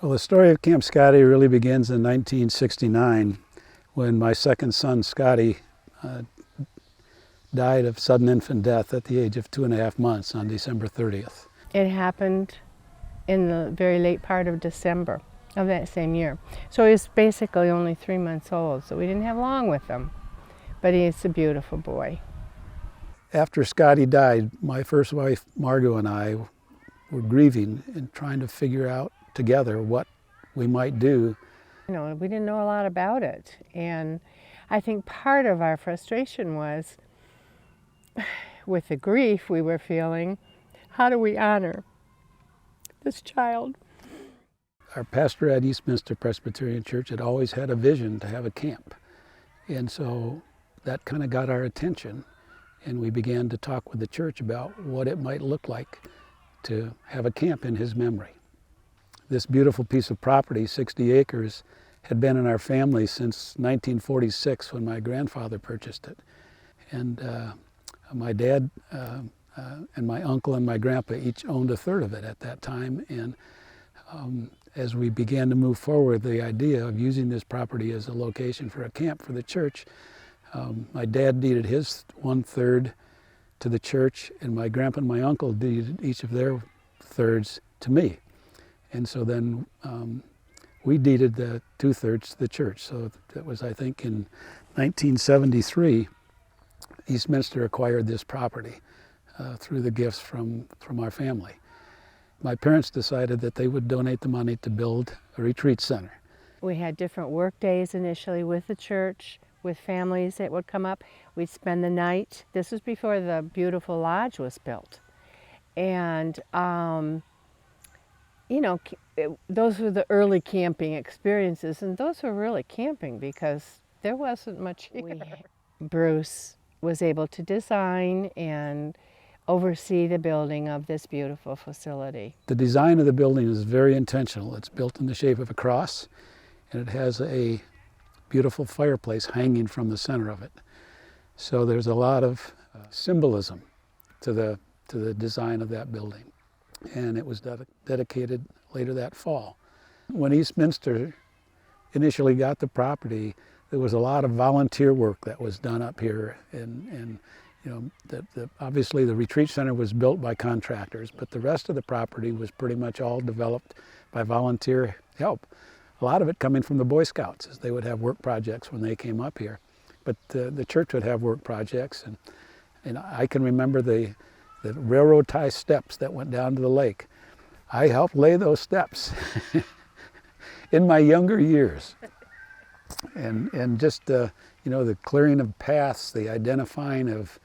Well, the story of Camp Scottie really begins in 1969 when my second son, Scottie, died of sudden infant death at the age of 2.5 months on December 30th. It happened in the very late part of December of that same year. So he was basically only 3 months old, so we didn't have long with him. But he's a beautiful boy. After Scottie died, my first wife, Margot, and I were grieving and trying to figure out together what we might do. You know, we didn't know a lot about it. And I think part of our frustration was, with the grief we were feeling, how do we honor this child? Our pastor at Eastminster Presbyterian Church had always had a vision to have a camp. And so that kind of got our attention. And we began to talk with the church about what it might look like to have a camp in his memory. This beautiful piece of property, 60 acres, had been in our family since 1946 when my grandfather purchased it. And my dad and my uncle and my grandpa each owned a third of it at that time. And as we began to move forward, the idea of using this property as a location for a camp for the church, my dad deeded his 1/3 to the church, and my grandpa and my uncle deeded each of their thirds to me. And so then we deeded the 2/3 to the church. So that was, I think, in 1973, Eastminster acquired this property through the gifts from our family. My parents decided that they would donate the money to build a retreat center. We had different work days initially with the church, with families that would come up. We'd spend the night. This was before the beautiful lodge was built. And, you know, those were the early camping experiences, and those were really camping because there wasn't much here. Bruce was able to design and oversee the building of this beautiful facility. The design of the building is very intentional. It's built in the shape of a cross, and it has a beautiful fireplace hanging from the center of it. So there's a lot of symbolism to the design of that building. And it was dedicated later that fall. When Eastminster initially got the property, there was a lot of volunteer work that was done up here. And you know, obviously the retreat center was built by contractors, but the rest of the property was pretty much all developed by volunteer help. A lot of it coming from the Boy Scouts, as they would have work projects when they came up here. But the church would have work projects, and I can remember the railroad tie steps that went down to the lake. I helped lay those steps in my younger years. And just you know, the clearing of paths, the identifying of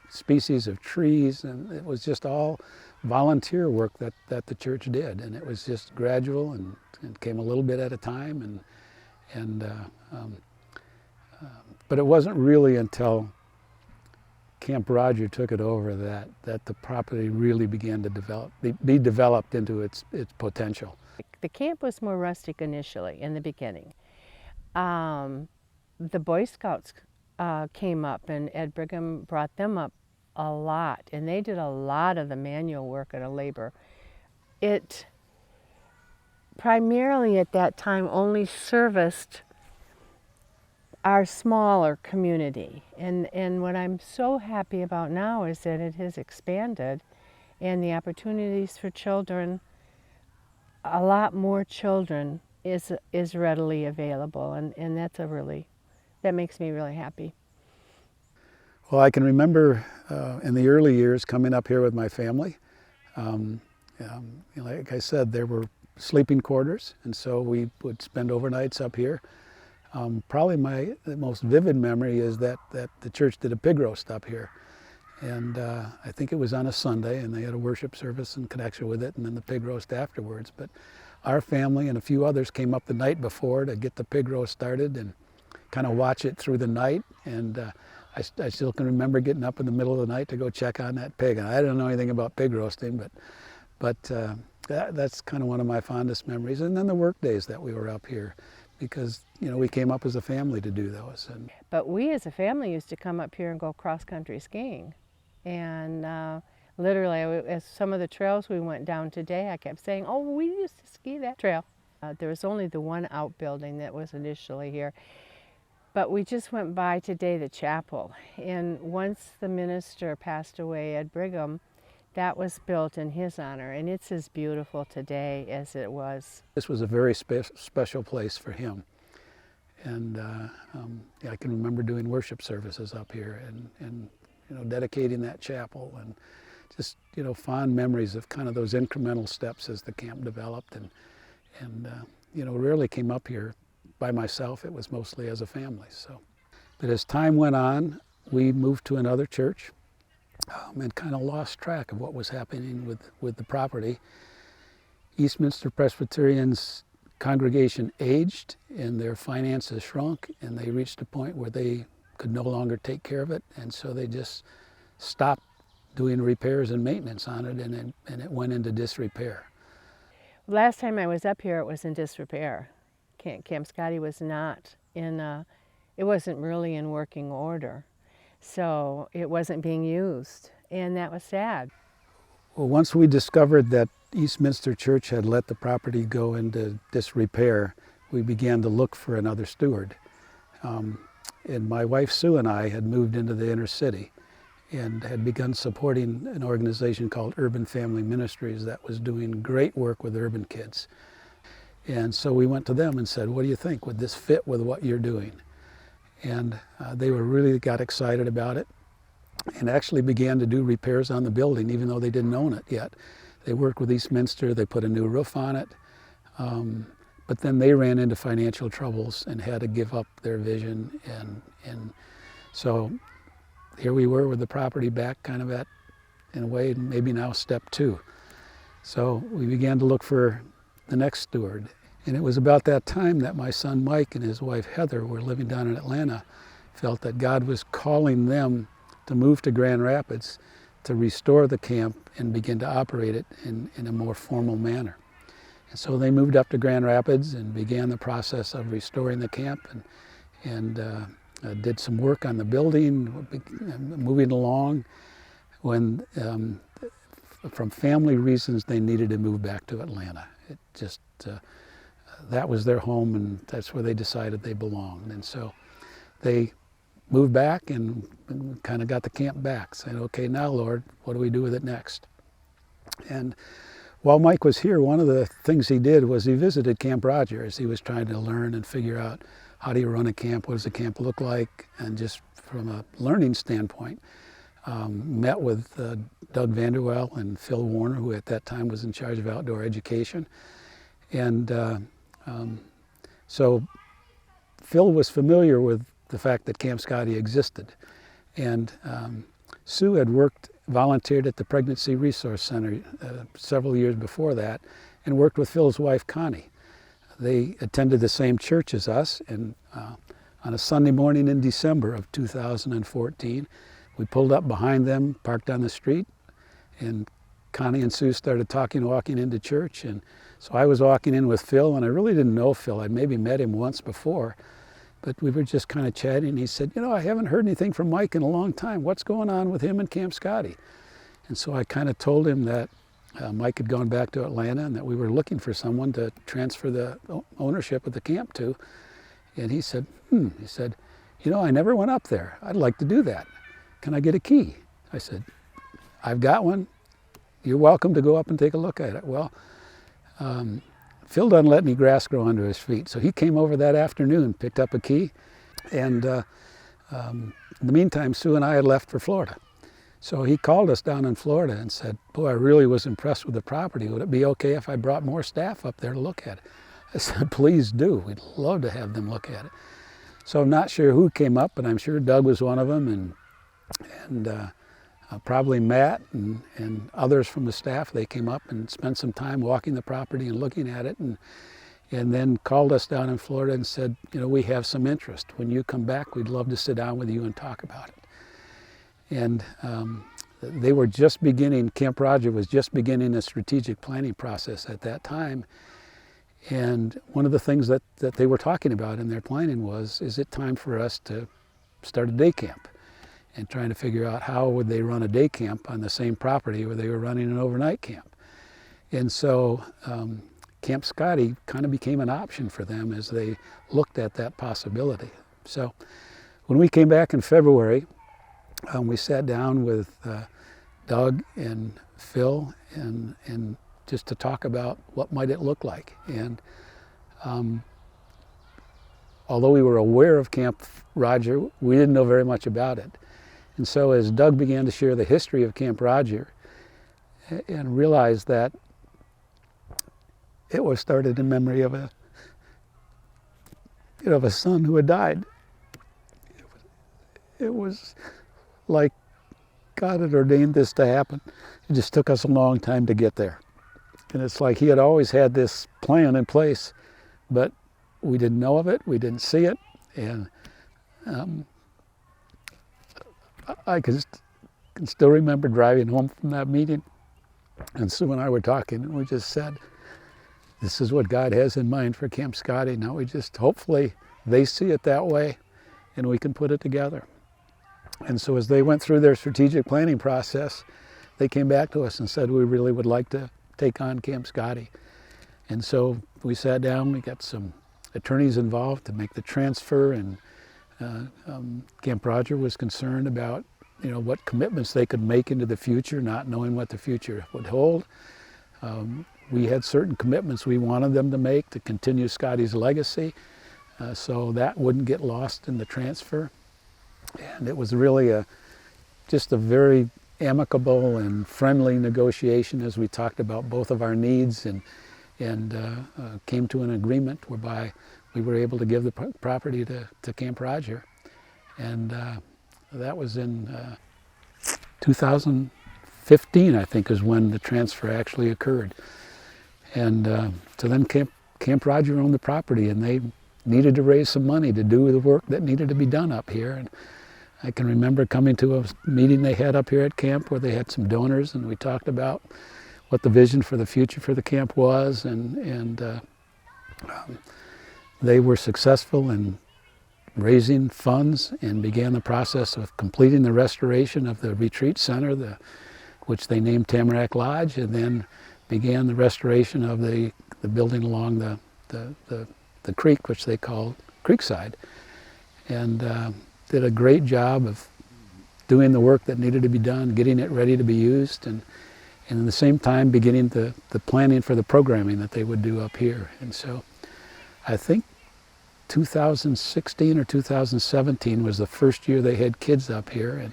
species of trees, and it was just all volunteer work that the church did, and it was just gradual and came a little bit at a time, but it wasn't really until Camp Roger took it over that the property really began to be developed into its potential. The camp was more rustic initially in the beginning. The Boy Scouts came up, and Ed Brigham brought them up a lot, and they did a lot of the manual work and the labor. It primarily at that time only serviced our smaller community, and what I'm so happy about now is that it has expanded, and the opportunities for children, a lot more children is readily available, and that makes me really happy. Well, I can remember in the early years coming up here with my family. Like I said, there were sleeping quarters, and so we would spend overnights up here. Probably the most vivid memory is that the church did a pig roast up here. And I think it was on a Sunday, and they had a worship service in connection with it, and then the pig roast afterwards. But our family and a few others came up the night before to get the pig roast started and kind of watch it through the night. And I still can remember getting up in the middle of the night to go check on that pig. And I didn't know anything about pig roasting, but that's kind of one of my fondest memories. And then the work days that we were up here, because you know, we came up as a family to do those. But we as a family used to come up here and go cross-country skiing. And Literally, as some of the trails we went down today, I kept saying, oh, we used to ski that trail. There was only the one outbuilding that was initially here. But we just went by today the chapel, and once the minister passed away, Ed Brigham, that was built in his honor, and it's as beautiful today as it was. This was a very special place for him. And I can remember doing worship services up here and dedicating that chapel, and just fond memories of kind of those incremental steps as the camp developed, and rarely came up here by myself. It was mostly as a family. So, but as time went on, we moved to another church and kind of lost track of what was happening with the property. Eastminster Presbyterian's congregation aged and their finances shrunk, and they reached a point where they could no longer take care of it, and so they just stopped doing repairs and maintenance on it, and it went into disrepair. Last time I was up here, it was in disrepair. Camp Scottie was not it wasn't really in working order, so it wasn't being used, and that was sad. Well, once we discovered that Eastminster Church had let the property go into disrepair, we began to look for another steward. And my wife Sue and I had moved into the inner city and had begun supporting an organization called Urban Family Ministries that was doing great work with urban kids. And so we went to them and said, what do you think? Would this fit with what you're doing? And they really got excited about it and actually began to do repairs on the building, even though they didn't own it yet. They worked with Eastminster, they put a new roof on it, but then they ran into financial troubles and had to give up their vision. And so here we were with the property back kind of at, in a way, maybe now step two. So we began to look for the next steward. And it was about that time that my son Mike and his wife Heather were living down in Atlanta, felt that God was calling them to move to Grand Rapids to restore the camp and begin to operate it in a more formal manner. And so they moved up to Grand Rapids and began the process of restoring the camp, and did some work on the building, moving along, when from family reasons they needed to move back to Atlanta. It just, that was their home, and that's where they decided they belonged. And so they moved back and kind of got the camp back, saying, okay, now Lord, what do we do with it next? And while Mike was here, one of the things he did was he visited Camp Roger as he was trying to learn and figure out how do you run a camp, what does a camp look like, and just from a learning standpoint, met with Doug Vanderwell and Phil Warner, who at that time was in charge of outdoor education. And so Phil was familiar with the fact that Camp Scottie existed. And Sue had volunteered at the Pregnancy Resource Center several years before that, and worked with Phil's wife, Connie. They attended the same church as us, and on a Sunday morning in December of 2014, we pulled up behind them, parked on the street, and Connie and Sue started talking, walking into church. And so I was walking in with Phil, and I really didn't know Phil. I'd maybe met him once before, but we were just kind of chatting. He said, I haven't heard anything from Mike in a long time. What's going on with him and Camp Scottie? And so I kind of told him that Mike had gone back to Atlanta and that we were looking for someone to transfer the ownership of the camp to. And he said, he said, I never went up there. I'd like to do that. Can I get a key? I said, I've got one. You're welcome to go up and take a look at it. Well, Phil doesn't let any grass grow under his feet, so he came over that afternoon, picked up a key, and in the meantime, Sue and I had left for Florida. So he called us down in Florida and said, boy, I really was impressed with the property. Would it be okay if I brought more staff up there to look at it? I said, please do. We'd love to have them look at it. So I'm not sure who came up, but I'm sure Doug was one of them, and probably Matt and others from the staff. They came up and spent some time walking the property and looking at it, and then called us down in Florida and said, we have some interest. When you come back, we'd love to sit down with you and talk about it. And they were just beginning, Camp Roger was just beginning a strategic planning process at that time. And one of the things that they were talking about in their planning was, is it time for us to start a day camp? and trying to figure out how would they run a day camp on the same property where they were running an overnight camp. And so Camp Scottie kind of became an option for them as they looked at that possibility. So when we came back in February, we sat down with Doug and Phil and just to talk about what might it look like. And although we were aware of Camp Roger, we didn't know very much about it. And so as Doug began to share the history of Camp Roger and realized that it was started in memory of a son who had died. It was like God had ordained this to happen. It just took us a long time to get there. And it's like he had always had this plan in place, but we didn't know of it, we didn't see it, and I can still remember driving home from that meeting, and Sue and I were talking, and we just said, this is what God has in mind for Camp Scottie. Now we just, hopefully they see it that way, and we can put it together. And so as they went through their strategic planning process, they came back to us and said, we really would like to take on Camp Scottie. And so we sat down, we got some attorneys involved to make the transfer, and Camp Roger was concerned about what commitments they could make into the future, not knowing what the future would hold. We had certain commitments we wanted them to make to continue Scottie's legacy, so that wouldn't get lost in the transfer. And it was really just a very amicable and friendly negotiation as we talked about both of our needs and came to an agreement whereby we were able to give the property to Camp Roger. And that was in 2015, I think, is when the transfer actually occurred. And so then Camp Roger owned the property, and they needed to raise some money to do the work that needed to be done up here. And I can remember coming to a meeting they had up here at camp where they had some donors, and we talked about what the vision for the future for the camp was, and they were successful in raising funds and began the process of completing the restoration of the retreat center, which they named Tamarack Lodge, and then began the restoration of the building along the creek, which they called Creekside, and did a great job of doing the work that needed to be done, getting it ready to be used, and at the same time beginning the planning for the programming that they would do up here. And so I think 2016 or 2017 was the first year they had kids up here,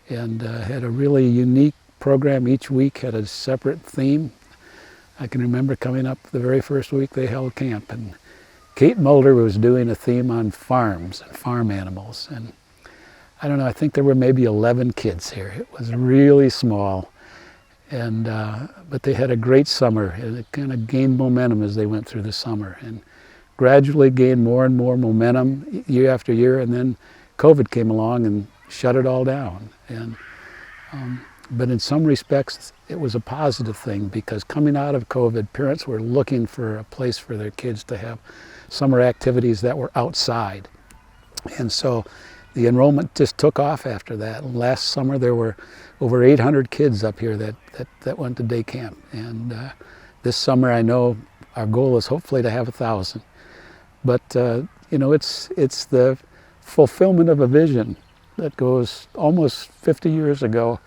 and had a really unique program. Each week had a separate theme. I can remember coming up the very first week they held camp, and Kate Mulder was doing a theme on farms and farm animals. And I don't know, I think there were maybe 11 kids here. It was really small. And but they had a great summer, and it kind of gained momentum as they went through the summer, and gradually gained more and more momentum year after year. And then COVID came along and shut it all down. And but in some respects, it was a positive thing, because coming out of COVID, parents were looking for a place for their kids to have summer activities that were outside. And so the enrollment just took off after that. And last summer there were over 800 kids up here that went to day camp. And this summer I know our goal is hopefully to have 1,000. But it's the fulfillment of a vision that goes almost 50 years ago,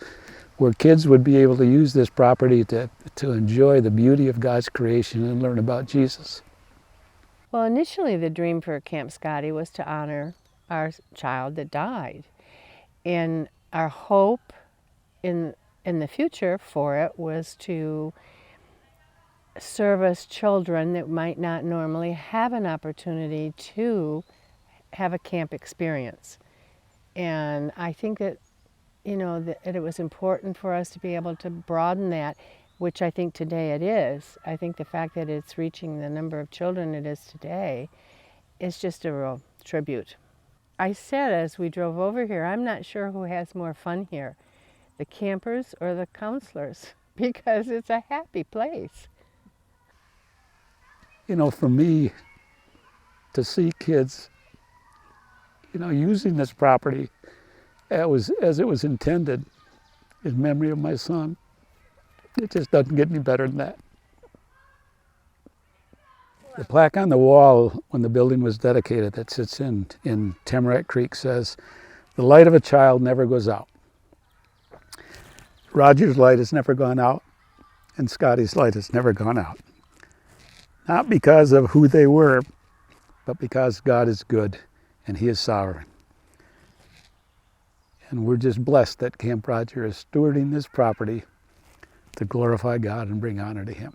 where kids would be able to use this property to enjoy the beauty of God's creation and learn about Jesus. Well, initially the dream for Camp Scottie was to honor our child that died. And our hope in the future for it was to service children that might not normally have an opportunity to have a camp experience. And I think that, that it was important for us to be able to broaden that, which I think today it is. I think the fact that it's reaching the number of children it is today is just a real tribute. I said as we drove over here, I'm not sure who has more fun here, the campers or the counselors, because it's a happy place. For me, to see kids, using this property as it was intended in memory of my son. It just doesn't get any better than that. The plaque on the wall when the building was dedicated that sits in Tamarack Creek says, "The light of a child never goes out." Roger's light has never gone out, and Scottie's light has never gone out. Not because of who they were, but because God is good and He is sovereign. And we're just blessed that Camp Roger is stewarding this property to glorify God and bring honor to Him.